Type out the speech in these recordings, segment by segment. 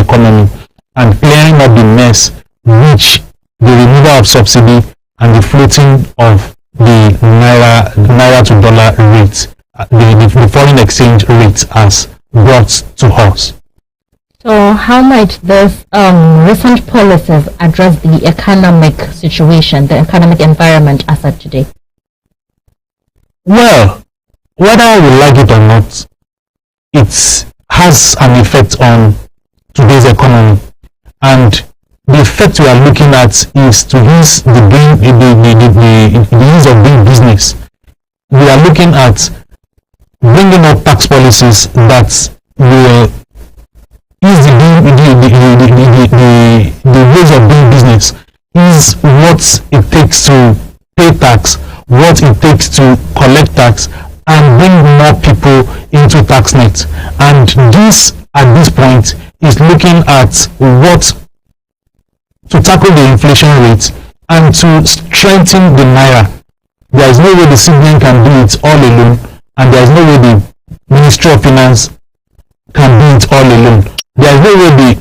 economy and clearing up the mess which the removal of subsidy and the floating of the naira to dollar rate, the foreign exchange rate has brought to us. So how might this recent policies address the economic situation, the economic environment as of today? Well, whether we like it or not, it has an effect on today's economy, and the effect we are looking at is to ease the ease of doing business. We are looking at bringing up tax policies that will ease the ways of doing business, is what it takes to pay tax, what it takes to collect tax, and bring more people into tax net. And this, at this point, is looking at what to tackle the inflation rate and to strengthen the naira. There is no way the CBN can do it all alone, and there is no way the Ministry of Finance can do it all alone. There is no way the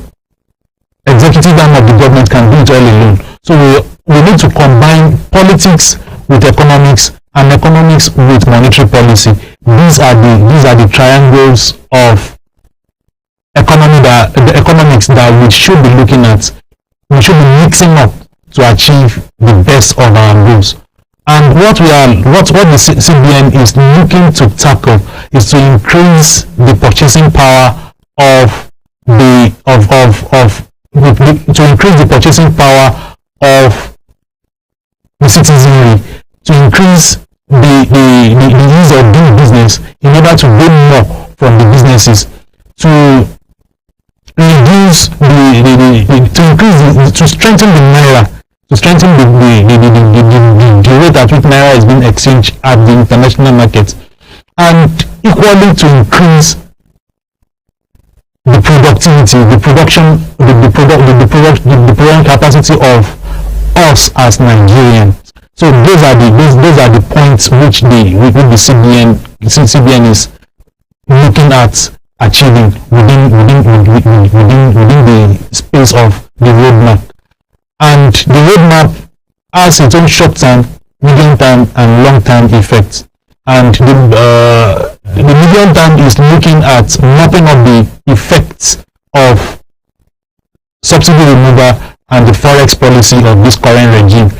executive arm of the government can do it all alone. So we need to combine politics with economics and economics with monetary policy. These are the triangles of the economics that we should be looking at. We should be mixing up to achieve the best of our goals. And what the CBN is looking to tackle is to increase the purchasing power of the citizenry, to increase the ease of doing business in order to gain more from the businesses, to reduce to strengthen the naira, to strengthen the rate at which naira is being exchanged at the international market, and equally to increase the productivity, the production capacity of us as Nigerians. So those are the points which the CBN is looking at achieving within the space of the roadmap. And the roadmap has its own short-term, medium-term, and long-term effects. And the medium-term is looking at mapping up the effects of subsidy removal and the forex policy of this current regime,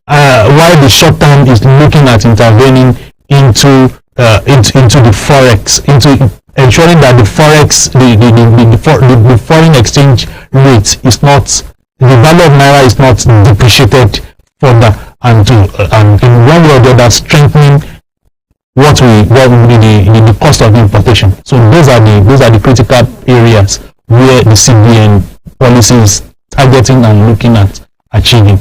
while the short-term is looking at intervening into the forex, into ensuring that the forex, the foreign exchange rate is not, the value of naira is not depreciated further, and in one way or the other strengthening the cost of importation. So those are the critical areas where the CBN policy is targeting and looking at achieving.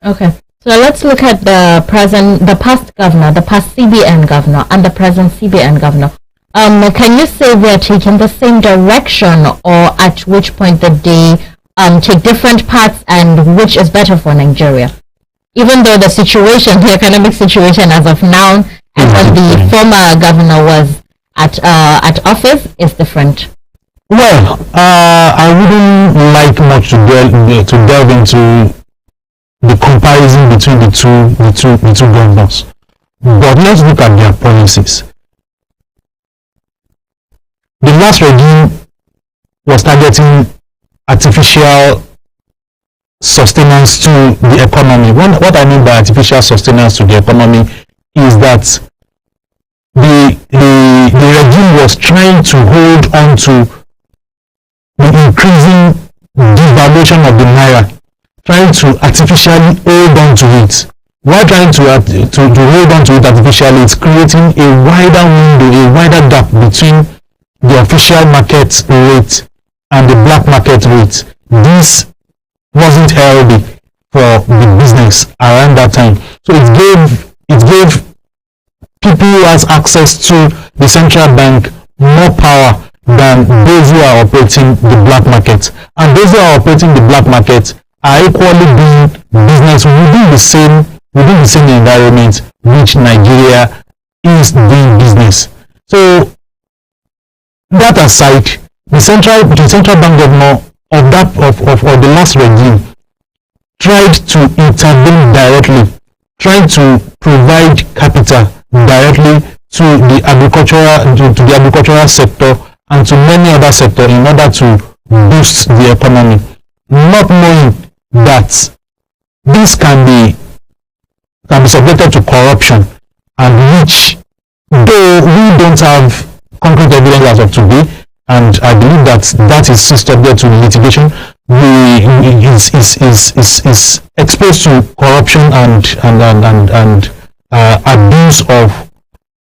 Okay, so let's look at the past governor, the past CBN governor, and the present CBN governor. Can you say they're taking the same direction, or at which point did they take different paths, and which is better for Nigeria? Even though the situation, the economic situation as of now, and when the former governor was at office, is different. Well, I wouldn't like much to delve into the comparison between the two governors, but let's look at their policies. The last regime was targeting artificial sustenance to the economy. What I mean by artificial sustenance to the economy is that the regime was trying to hold on to the increasing devaluation of the naira, trying to artificially hold on to it. While trying to hold on to it artificially, it's creating a wider window, a wider gap between the official market rate and the black market rate. This wasn't healthy for the business around that time. So it gave people who has access to the central bank more power than those who are operating the black market. And those who are operating the black market are equally doing business within the same environment which Nigeria is doing business. So that aside, the central bank governor of the last regime tried to intervene directly, trying to provide capital directly to the agricultural sector and to many other sectors in order to boost the economy, not knowing that this can be subjected to corruption, and which, though we don't have concrete evidence as of today, and I believe that is subject to litigation, is exposed to corruption and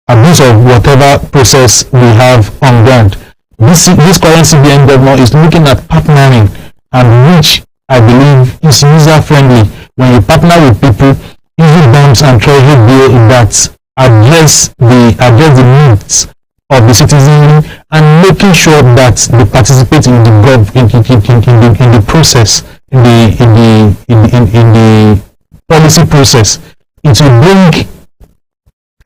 abuse of whatever process we have on ground. This current CBN governor is looking at partnering, and which I believe is user friendly. When you partner with people, easy bonds and treasury bill that address the needs of the citizenry, and making sure that they participate in the process, in the policy process. It will bring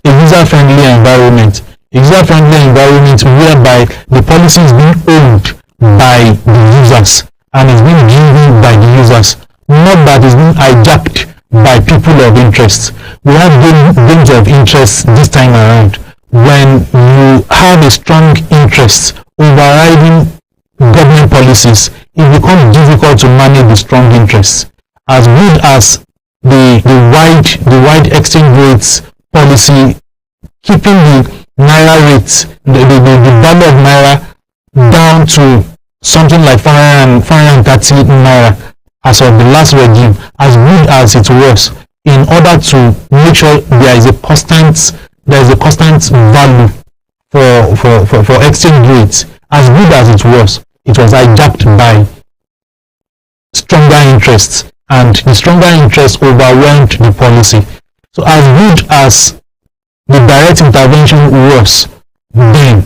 a user-friendly environment, whereby the policy is being owned by the users and is being driven by the users, not that it's being hijacked by people of interest. We have games of interest this time around. When you have a strong interest overriding government policies, it becomes difficult to manage the strong interests. As good as the wide exchange rates policy, keeping the naira rates, the value of naira down to something like 530 naira as of the last regime, as good as it was, in order to make sure there is a constant value for exchange rates, as good as it was hijacked by stronger interests, and the stronger interests overwhelmed the policy. So as good as the direct intervention was, then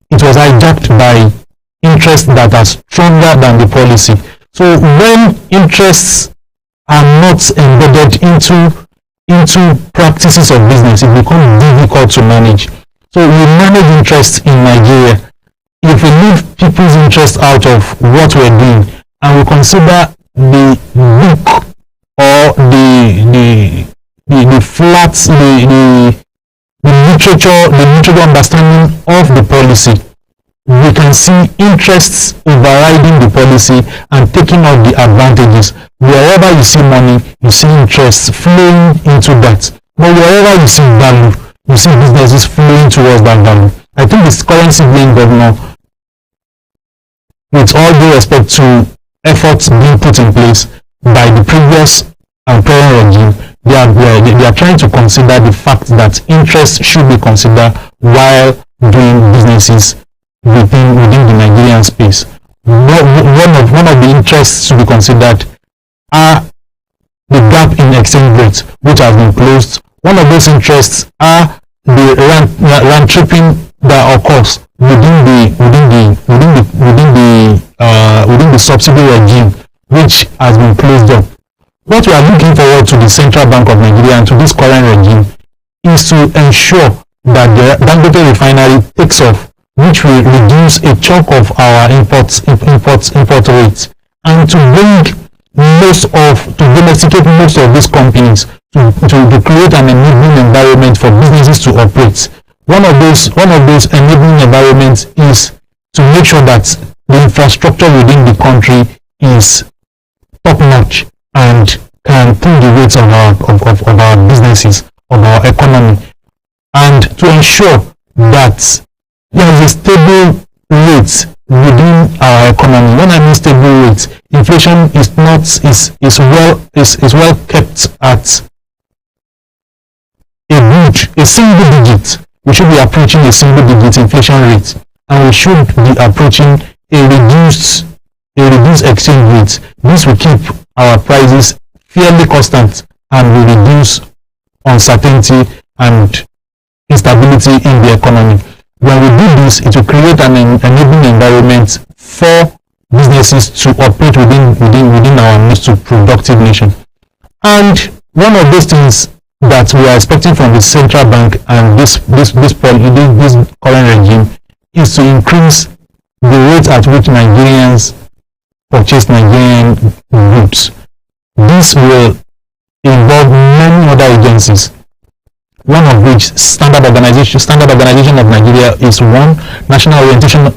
it was hijacked by interests that are stronger than the policy. So when interests are not embedded into practices of business, it becomes difficult to manage. So we manage interests in Nigeria. If we leave people's interests out of what we're doing, and we consider the book or the literature understanding of the policy, we can see interests overriding the policy and taking out the advantages. Wherever you see money, you see interests flowing into that. But wherever you see value, you see businesses flowing towards that value. I think this current CBN governor, with all due respect to efforts being put in place by the previous and current regime, they are trying to consider the fact that interest should be considered while doing businesses within the Nigerian space. One of the interests to be considered are the gap in exchange rates, which has been closed. One of those interests are the rand tripping that occurs within the subsidy regime, which has been closed up. What we are looking forward to the Central Bank of Nigeria and to this current regime is to ensure that the Dangote refinery takes off, which will reduce a chunk of our import rates, and to domesticate most of these companies, to create an enabling environment for businesses to operate. One of those enabling environments is to make sure that the infrastructure within the country is top notch and can pull the weight of our businesses, of our economy, and to ensure that there is a stable rate within our economy. When I mean stable rate, inflation is well kept at a single digit. We should be approaching a single digit inflation rate, and we should be approaching a reduced exchange rate. This will keep our prices fairly constant and will reduce uncertainty and instability in the economy. When we do this, it will create an enabling environment for businesses to operate within our most productive nation. And one of those things that we are expecting from the central bank and this current regime is to increase the rate at which Nigerians purchase Nigerian goods. This will involve many other agencies, one of which Standard Organization of Nigeria is one, National Orientation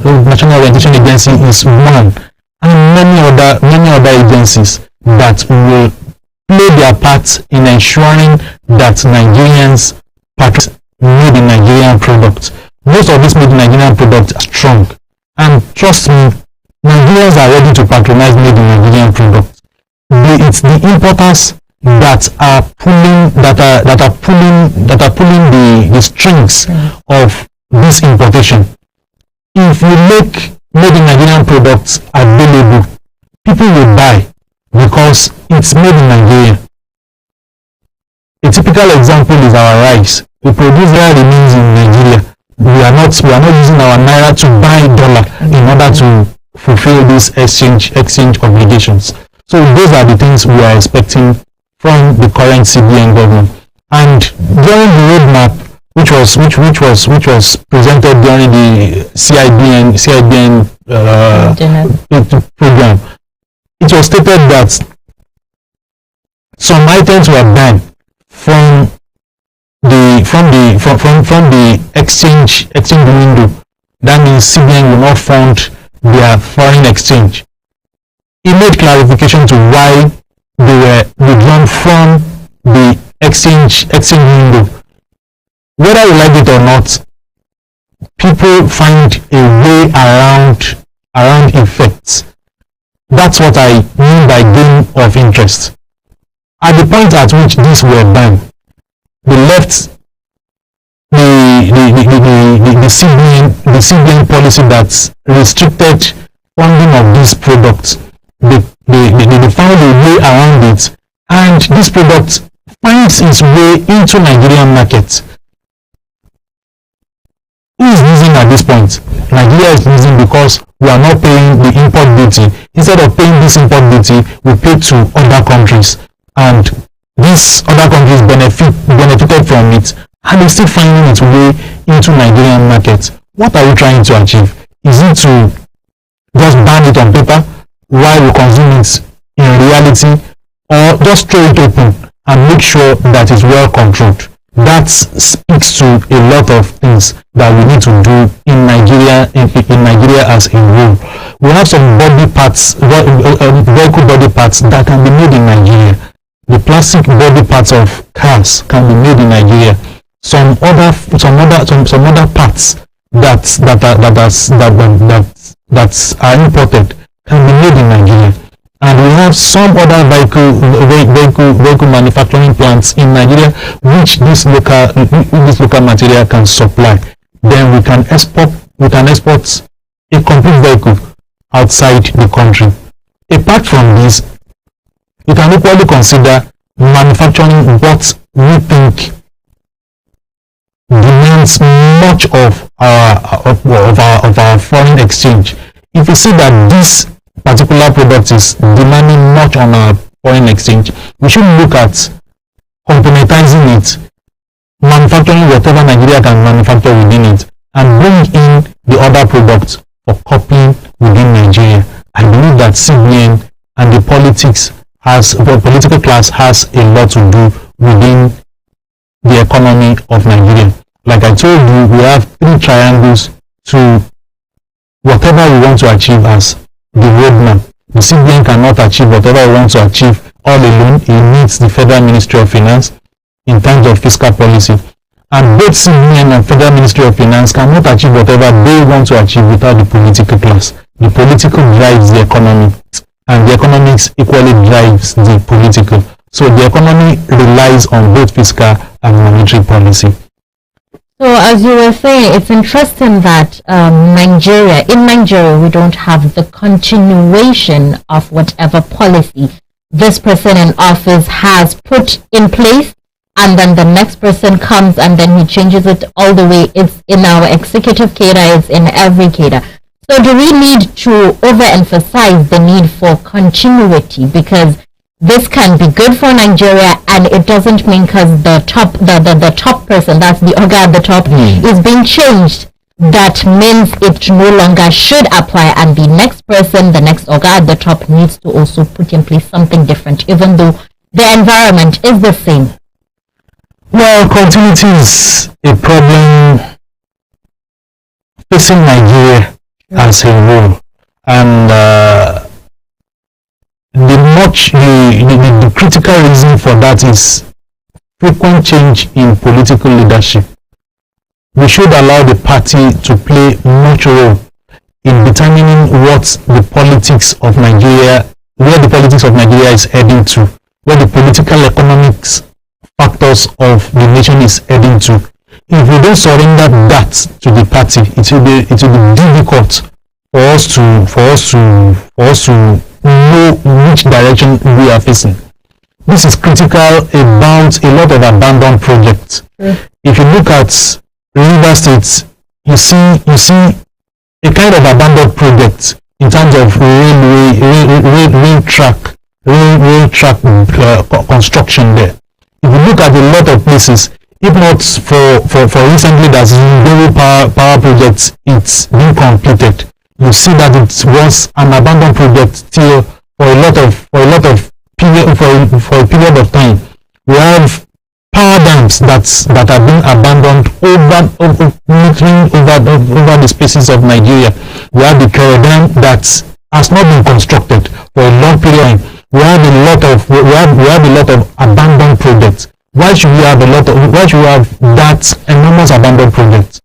Agency is one, and many other agencies that will play their part in ensuring that Nigerians patronize made in Nigerian products. Most of these made in Nigerian products are strong, and trust me, Nigerians are ready to patronize made in Nigerian products. It's the importers that are pulling the strings of this importation. If you make made in Nigerian products available, people will buy because it's made in Nigeria. A typical example is our rice. We produce real remains in Nigeria. We are not using our naira to buy dollar in order to fulfill these exchange obligations. So those are the things we are expecting from the current CBN government. And during the roadmap, which was presented during the CIBN program, it was stated that some items were banned from the exchange window. That means CBN will not fund their foreign exchange. It made clarification to why they were withdrawn from the exchange window. Whether you like it or not, people find a way around effects. That's what I mean by gain of interest. At the point at which these were banned, they left the CBN policy that restricted funding of these products. They found a way around it, and this product finds its way into Nigerian market. Who is losing at this point? Nigeria is losing because we are not paying the import duty. Instead of paying this import duty, we pay to other countries, and these other countries benefited from it, and it's still finding its way into Nigerian market. What are we trying to achieve? Is it to just ban it on paper while we consume it in reality, or just throw it open and make sure that it's well controlled? That speaks to a lot of things that we need to do in Nigeria as a whole. We have some body parts, vehicle body parts that can be made in Nigeria. The plastic body parts of cars can be made in Nigeria. Some other parts that are imported can be made in Nigeria. And we have some other vehicle manufacturing plants in Nigeria which this local material can supply. Then we can export a complete vehicle outside the country. Apart from this, we can equally consider manufacturing what we think demands much of our foreign exchange. If you see that this particular product is demanding much on our foreign exchange, we should look at componentizing it, manufacturing whatever Nigeria can manufacture within it, and bring in the other products for copying within Nigeria. I believe that CBN and the political class has a lot to do within the economy of Nigeria. Like I told you, we have 3 triangles to whatever we want to achieve as the roadmap. The CBN cannot achieve whatever we want to achieve all alone. It needs the Federal Ministry of Finance in terms of fiscal policy. And both CBN and Federal Ministry of Finance cannot achieve whatever they want to achieve without the political class. The political drives the economy, and the economics equally drives the political. So the economy relies on both fiscal and monetary policy. So as you were saying, it's interesting that in Nigeria, we don't have the continuation of whatever policy this person in office has put in place, and then the next person comes and then he changes it all the way. It's in our executive cadre, it's in every cadre. So do we need to overemphasize the need for continuity? Because this can be good for Nigeria, and it doesn't mean because the top person, that's the organ at the top, is being changed, that means it no longer should apply, and the next person, the next organ at the top, needs to also put in place something different, even though the environment is the same? Well, continuity is a problem facing Nigeria as a whole, and the critical reason for that is frequent change in political leadership. We should allow the party to play much role in determining what the politics of Nigeria, where the politics of Nigeria is heading to, where the political economics factors of the nation is heading to. If we don't surrender that to the party, it will be difficult for us to know which direction we are facing. This is critical about a lot of abandoned projects. If you look at River State, you see a kind of abandoned project in terms of rail track construction there. If you look at a lot of places, if not for recently that's very power projects, it's been completed. You see that it was an abandoned project still for a period of time. We have power dams that have been abandoned over the spaces of Nigeria. We have the Kere Dam that has not been constructed for a long period. We have a lot of abandoned projects. Why should we have that enormous abandoned projects?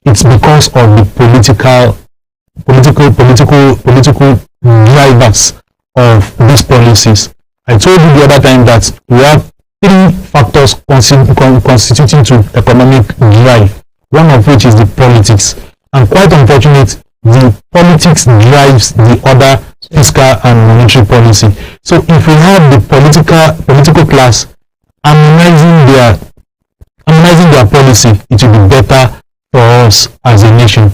It's because of the political drivers of these policies. I told you the other time that we have three factors constituting to economic drive, one of which is the politics. And quite unfortunate, the politics drives the other fiscal and monetary policy. So if we have the political class harmonizing their policy, it will be better for us as a nation.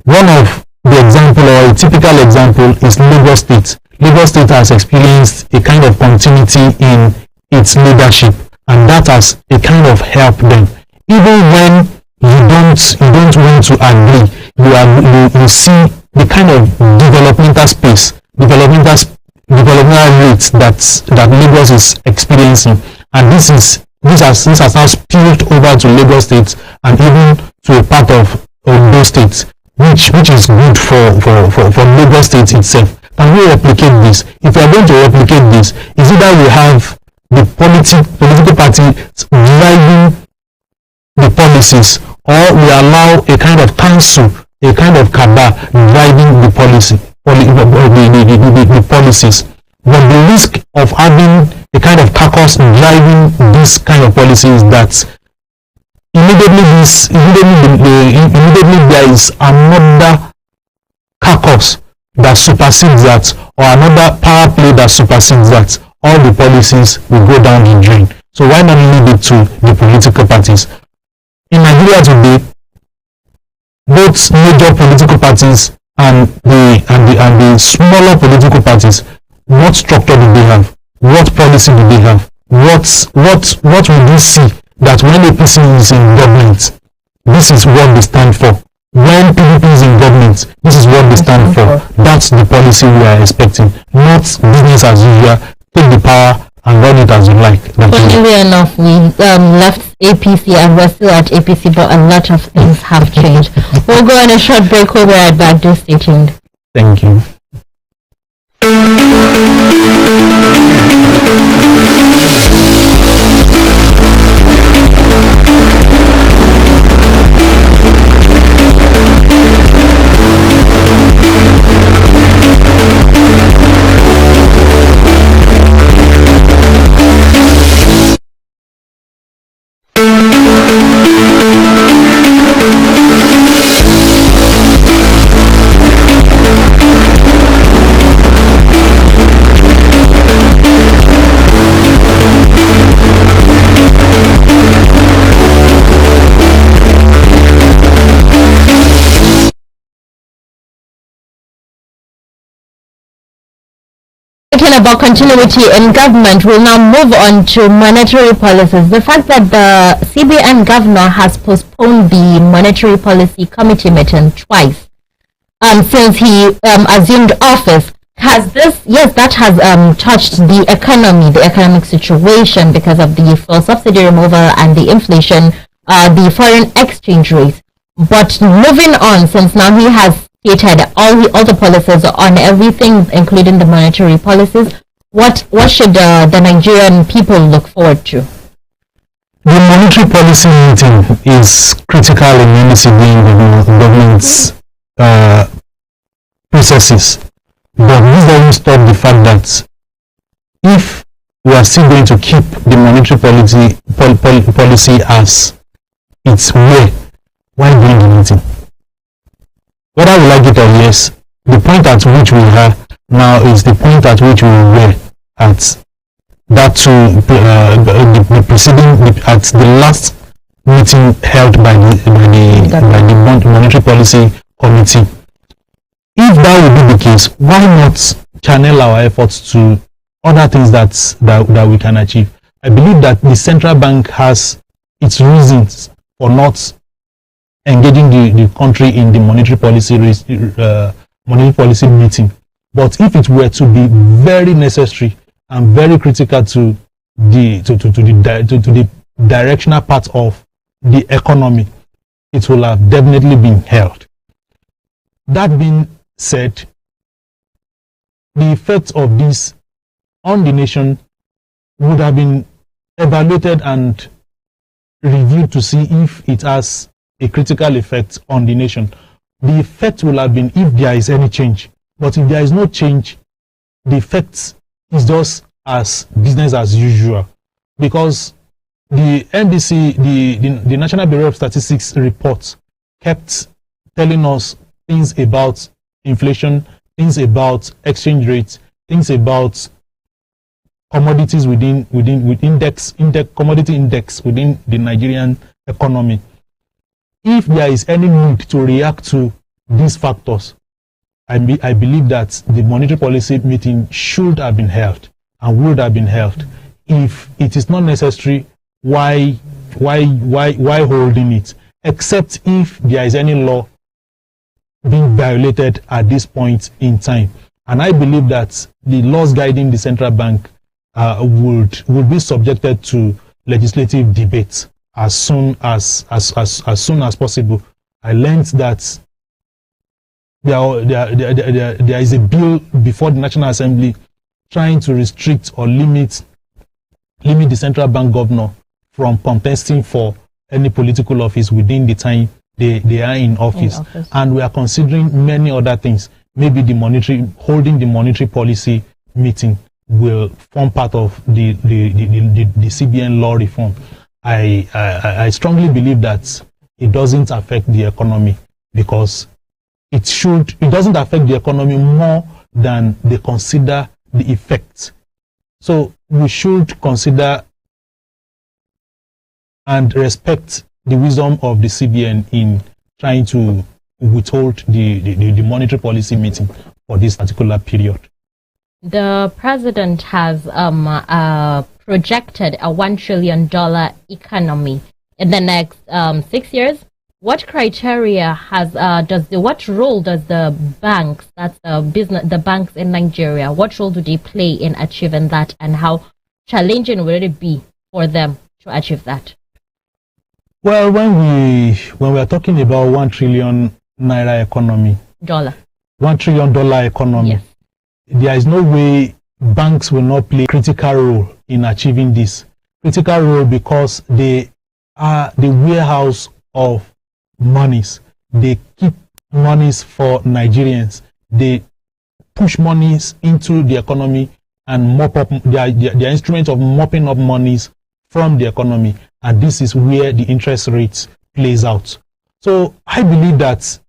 One of the example, or a typical example, is Lagos State. Lagos State has experienced a kind of continuity in its leadership, and that has a kind of helped them. Even when you don't want to agree, you see the kind of developmental rates that Lagos is experiencing, and this has now spilled over to Lagos State and even to a part of Ondo State, which is good for Lagos State itself. Can we replicate this? If we are going to replicate this, is either we have the political party driving the policies, or we allow a kind of council, a kind of cabal driving the policies. But the risk of having a kind of caucus driving this kind of policy is that immediately there is another caucus that supersedes that, or another power play that supersedes that. All the policies will go down the drain. So why not leave it to the political parties? In Nigeria today, both major political parties and the smaller political parties, what structure do they have? What policy do they have? What will they see that when APC is in government, this is what they stand for? When PDP is in government, this is what they stand for. That's the policy we are expecting, not business as usual. Take the power and run it as you like. Funnily enough, we left APC and we're still at APC, but a lot of things have changed. We'll go on a short break. We'll be right back. Do stay tuned. Thank you. Talking about continuity in government, we'll now move on to monetary policies. The fact that the CBN governor has postponed the monetary policy committee meeting twice since he assumed office, has this, yes, that has touched the economy, the economic situation because of the fuel subsidy removal and the inflation, the foreign exchange rate. But moving on, since now he has stated all the policies on everything, including the monetary policies, what should the Nigerian people look forward to? The monetary policy meeting is critical in any civilian government's processes. But this doesn't stop the fact that if we are still going to keep the monetary policy as its way, why doing the meeting? Whether we like it or yes, the point at which we are now is the point at which we were at that the preceding at the last meeting held by the monetary policy committee. If that would be the case, why not channel our efforts to other things that we can achieve? I believe that the central bank has its reasons for not engaging the country in the monetary policy meeting. But if it were to be very necessary and very critical to the directional part of the economy, it will have definitely been held. That being said, the effect of this on the nation would have been evaluated and reviewed to see if it has a critical effect on the nation. The effect will have been if there is any change. But if there is no change, the effect is just as business as usual. Because the NBC, the National Bureau of Statistics report kept telling us things about inflation, things about exchange rates, things about commodities within commodity index within the Nigerian economy. If there is any need to react to these factors, I believe that the monetary policy meeting should have been held and would have been held. If it is not necessary, why holding it? Except if there is any law being violated at this point in time. And I believe that the laws guiding the central bank would be subjected to legislative debate as soon as possible. I learned that there is a bill before the National Assembly trying to restrict or limit the central bank governor from contesting for any political office within the time they are in office. And we are considering many other things. Maybe holding the monetary policy meeting will form part of the CBN law reform. I strongly believe that it doesn't affect the economy, because it doesn't affect the economy more than they consider the effects. So we should consider and respect the wisdom of the CBN in trying to withhold the monetary policy meeting for this particular period. The president has projected a $1 trillion economy in the next 6 years. What criteria what role does the banks, the banks in Nigeria, what role do they play in achieving that, and how challenging will it be for them to achieve that? Well, when we are talking about 1 trillion naira economy, $1 trillion economy, yes, there is no way banks will not play a critical role in achieving this. Critical role because they are the warehouse of monies. They keep monies for Nigerians. They push monies into the economy and mop up. They are instruments of mopping up monies from the economy, and this is where the interest rates plays out. So I believe that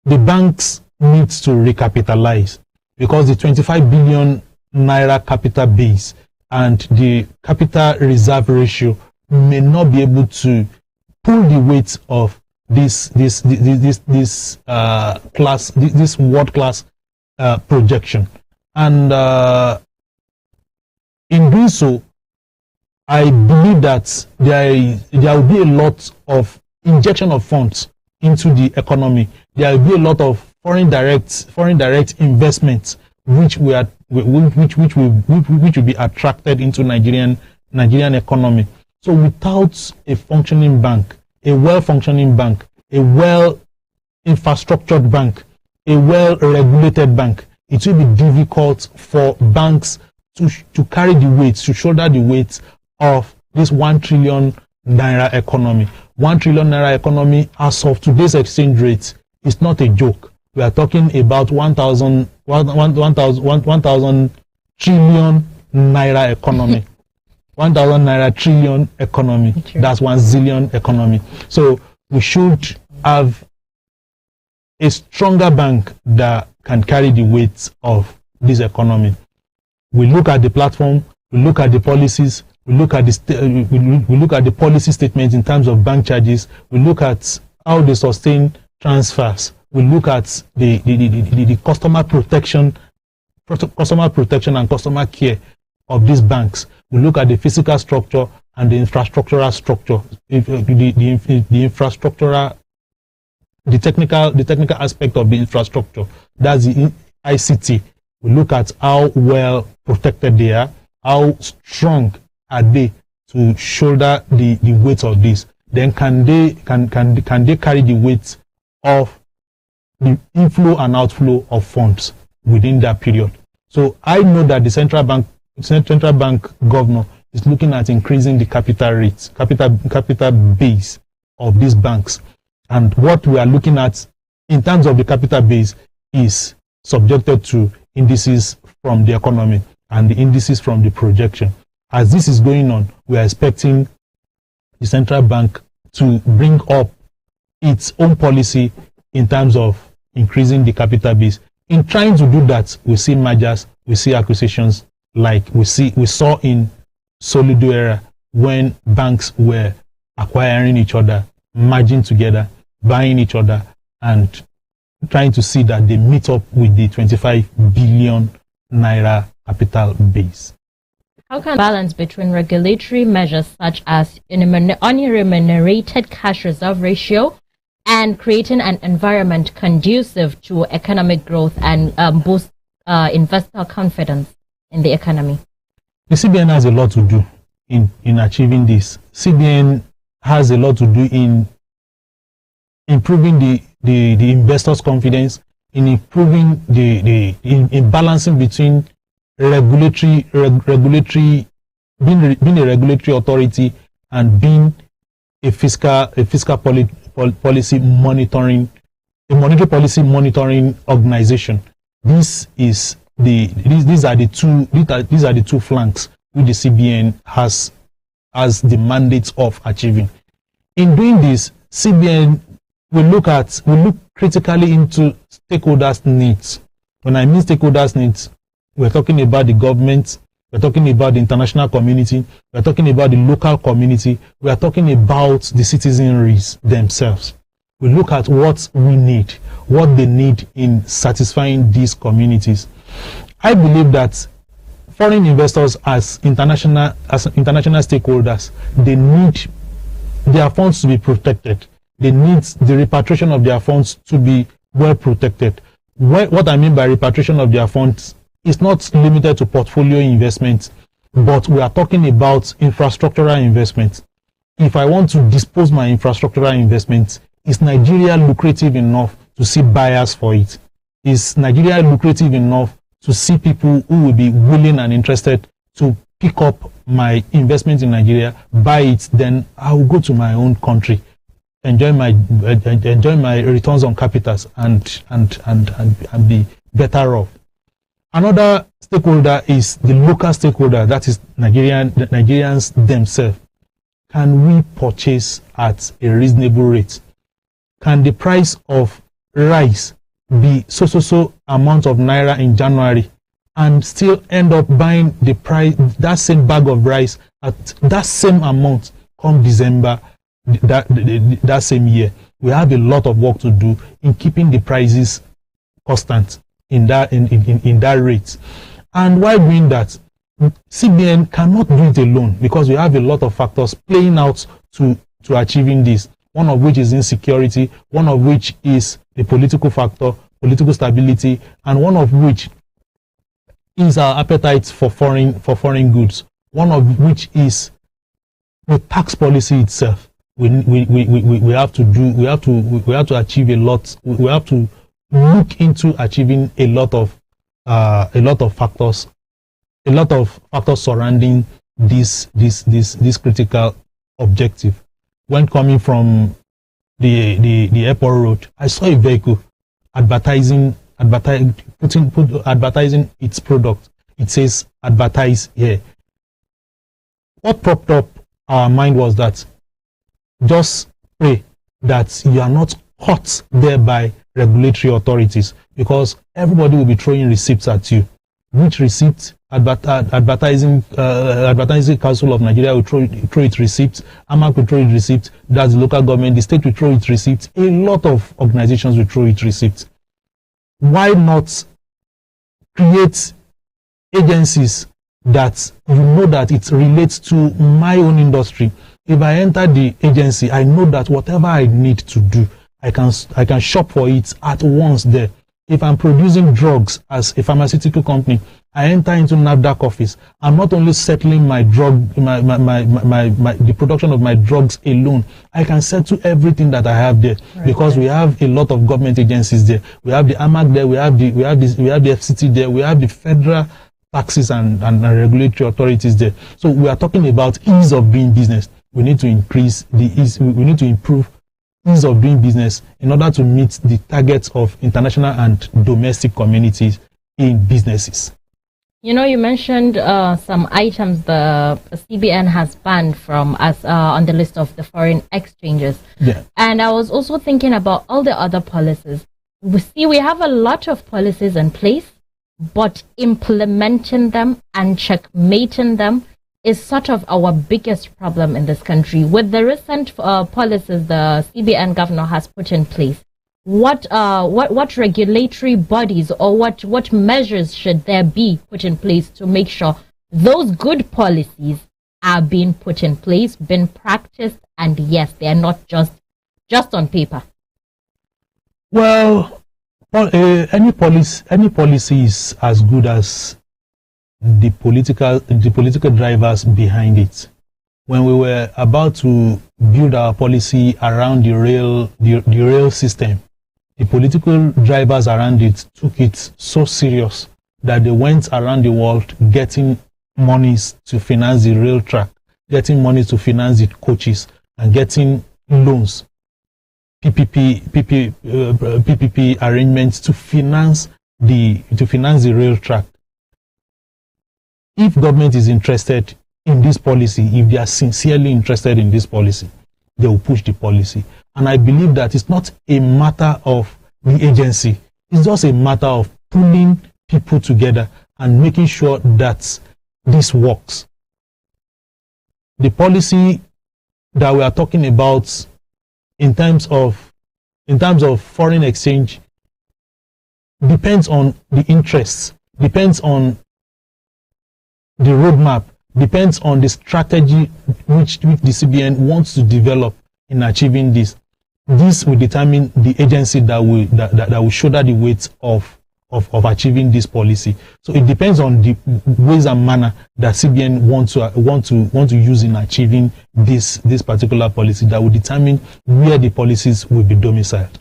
the banks need to recapitalize, because the 25 billion naira capital base and the capital reserve ratio may not be able to pull the weight of this world class projection. And in doing so, I believe that there will be a lot of injection of funds into the economy. There will be a lot of foreign direct investments which will be attracted into Nigerian economy. So without a functioning bank, a well-functioning bank, a well-infrastructured bank, a well-regulated bank, it will be difficult for banks to carry the weight, to shoulder the weight of this 1 trillion naira economy. 1 trillion naira economy as of today's exchange rate is not a joke. We are talking about 1,000 trillion naira economy. 1,000 naira trillion economy. That's 1 zillion economy. So we should have a stronger bank that can carry the weight of this economy. We look at the platform, we look at the policies, we look at the policy statements in terms of bank charges, we look at how they sustain transfers, we look at the customer protection and customer care of these banks. We look at the physical structure and the infrastructural structure, the technical aspect of the infrastructure. That's the ICT. We look at how well protected they are, how strong are they to shoulder the weight of this. Then can they carry the weight of the inflow and outflow of funds within that period? So I know that the central bank governor is looking at increasing the capital base of these banks. And what we are looking at in terms of the capital base is subjected to indices from the economy and the indices from the projection. As this is going on, we are expecting the central bank to bring up its own policy in terms of increasing the capital base. In trying to do that, we see mergers, we see acquisitions, like we saw in Solido era, when banks were acquiring each other, merging together, buying each other, and trying to see that they meet up with the 25 billion naira capital base. How can balance between regulatory measures such as unremunerated cash reserve ratio and creating an environment conducive to economic growth and boost investor confidence in the economy? The CBN has a lot to do in achieving this. CBN has a lot to do in improving the investors' confidence, in improving in balancing between being a regulatory authority and being a monetary policy monitoring organization. These are the two flanks which the CBN has the mandate of achieving. In doing this, CBN will look critically into stakeholders' needs. When I mean stakeholders' needs, we're talking about the government, we're talking about the international community, we're talking about the local community, we are talking about the citizenry themselves. We look at what we need, what they need in satisfying these communities. I believe that foreign investors as international stakeholders, they need their funds to be protected. They need the repatriation of their funds to be well protected. What I mean by repatriation of their funds is not limited to portfolio investments, but we are talking about infrastructural investments. If I want to dispose my infrastructural investments, is Nigeria lucrative enough to see buyers for it? Is Nigeria lucrative enough to see people who will be willing and interested to pick up my investment in Nigeria, buy it, then I will go to my own country, enjoy my returns on capitals and be better off. Another stakeholder is the local stakeholder, that is Nigerians themselves. Can we purchase at a reasonable rate? Can the price of rice be so amount of naira in January and still end up buying that same bag of rice at that same amount come December that same year? We have a lot of work to do in keeping the prices constant, in that rate. And while doing that, CBN cannot do it alone, because we have a lot of factors playing out to achieving this, one of which is insecurity, one of which is the political factor, political stability, and one of which is our appetite for foreign goods, one of which is the tax policy itself. We have to achieve a lot. We have to look into achieving a lot of factors surrounding this critical objective. When coming from the airport road, I saw a vehicle advertising its product. It says advertise here. What popped up our mind was that just pray that you are not caught there by regulatory authorities, because everybody will be throwing receipts at you. Which receipt? Advertising Council of Nigeria will throw its receipts. AMAC will throw its receipts. That's the local government. The state will throw its receipts. A lot of organizations will throw its receipts. Why not create agencies that you know that it relates to my own industry? If I enter the agency, I know that whatever I need to do, I can shop for it at once there. If I'm producing drugs as a pharmaceutical company, I enter into NAFDAC office. I'm not only settling my the production of my drugs alone. I can settle everything that I have there, right, because we have a lot of government agencies there. We have the AMAC there. We have the FCT there. We have the federal taxes and regulatory authorities there. So we are talking about ease of doing business. We need to increase the ease. We need to improve ease of doing business in order to meet the targets of international and domestic communities in businesses. You know, you mentioned some items the CBN has banned from us on the list of the foreign exchanges. Yeah. And I was also thinking about all the other policies. We have a lot of policies in place, but implementing them and checkmating them is sort of our biggest problem in this country. With the recent policies the CBN governor has put in place, what regulatory bodies or what measures should there be put in place to make sure those good policies are being put in place, been practiced, and yes, they are not just on paper? Well, any policy is as good as the political drivers behind it. When we were about to build our policy around the rail system, the political drivers around it took it so serious that they went around the world getting monies to finance the rail track, getting money to finance the coaches, and getting loans, PPP arrangements to finance the rail track. If government is interested in this policy, if they are sincerely interested in this policy, they will push the policy. And I believe that it's not a matter of the agency. It's just a matter of pulling people together and making sure that this works. The policy that we are talking about in terms of foreign exchange depends on the interests, depends on the roadmap, depends on the strategy which the CBN wants to develop in achieving this. This will determine the agency that will shoulder the weight of achieving this policy. So it depends on the ways and manner that CBN want to use in achieving this particular policy that will determine where the policies will be domiciled.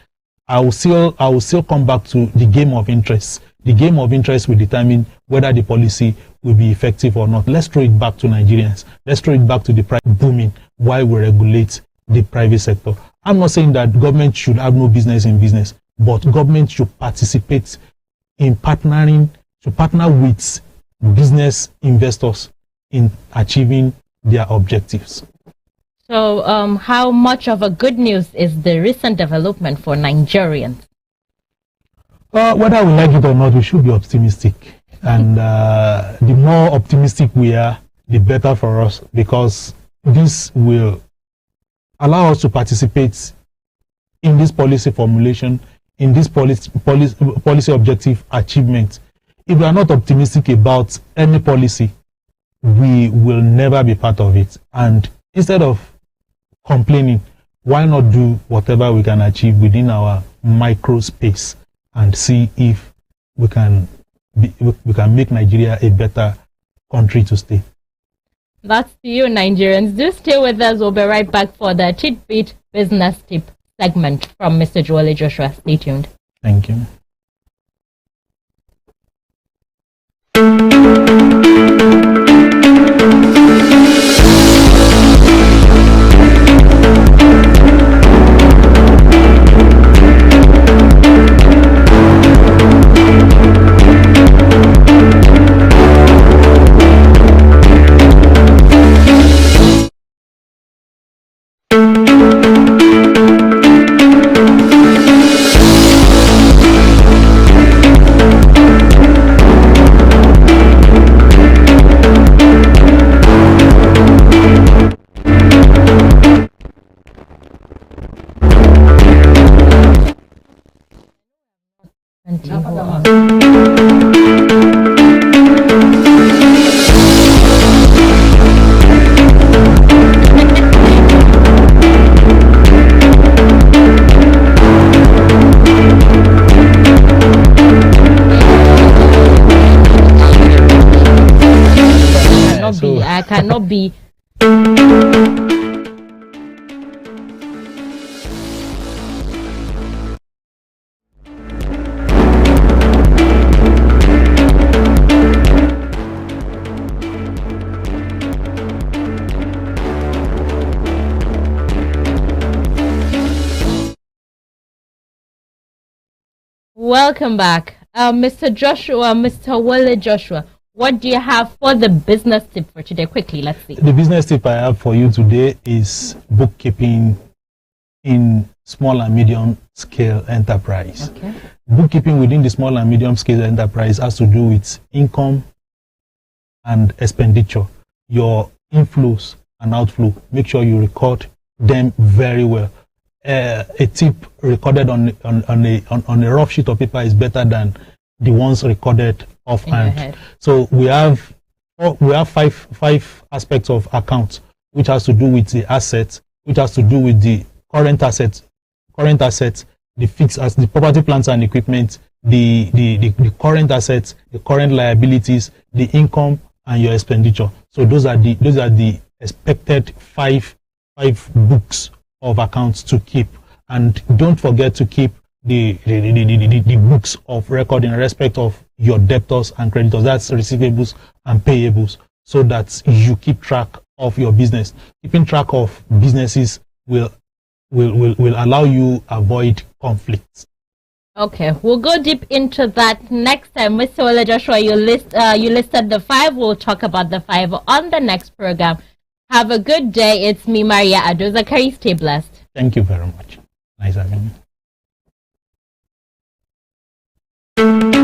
I will still come back to the game of interest. The game of interest will determine whether the policy will be effective or not. Let's throw it back to Nigerians. Let's throw it back to the private booming while we regulate the private sector. I'm not saying that government should have no business in business, but government should participate in partner with business investors in achieving their objectives. So how much of a good news is the recent development for Nigerians? Whether we like it or not, we should be optimistic. And the more optimistic we are, the better for us, because this will allow us to participate in this policy formulation, in this policy objective achievement. If we are not optimistic about any policy, we will never be part of it. And instead of complaining, why not do whatever we can achieve within our micro space and see if we can make Nigeria a better country to stay. That's to you, Nigerians. Do stay with us. We'll be right back for the Tidbit Business Tip segment from Mr. Joel Joshua. Stay tuned. Thank you. I cannot be. Welcome back. Mr. Joshua, Mr. Wale Joshua, what do you have for the business tip for today? Quickly, let's see. The business tip I have for you today is bookkeeping in small and medium scale enterprise. Okay. Bookkeeping within the small and medium scale enterprise has to do with income and expenditure, your inflows and outflow. Make sure you record them very well. A tip recorded on a rough sheet of paper is better than the ones recorded offhand. So we have five aspects of accounts, which has to do with the assets, which has to do with the current assets, the fixed assets, the property, plants and equipment, the current assets, the current liabilities, the income and your expenditure. So those are the expected five books of accounts to keep. And don't forget to keep the books of record in respect of your debtors and creditors. That's receivables and payables, so that you keep track of your business. Keeping track of businesses will allow you avoid conflicts. Okay, we'll go deep into that next time. Mr. Wale Joshua, you listed the 5. We'll talk about the 5 on the next program. Have a good day. It's me, Maria Ado Zakari. Stay blessed. Thank you very much. Nice having you.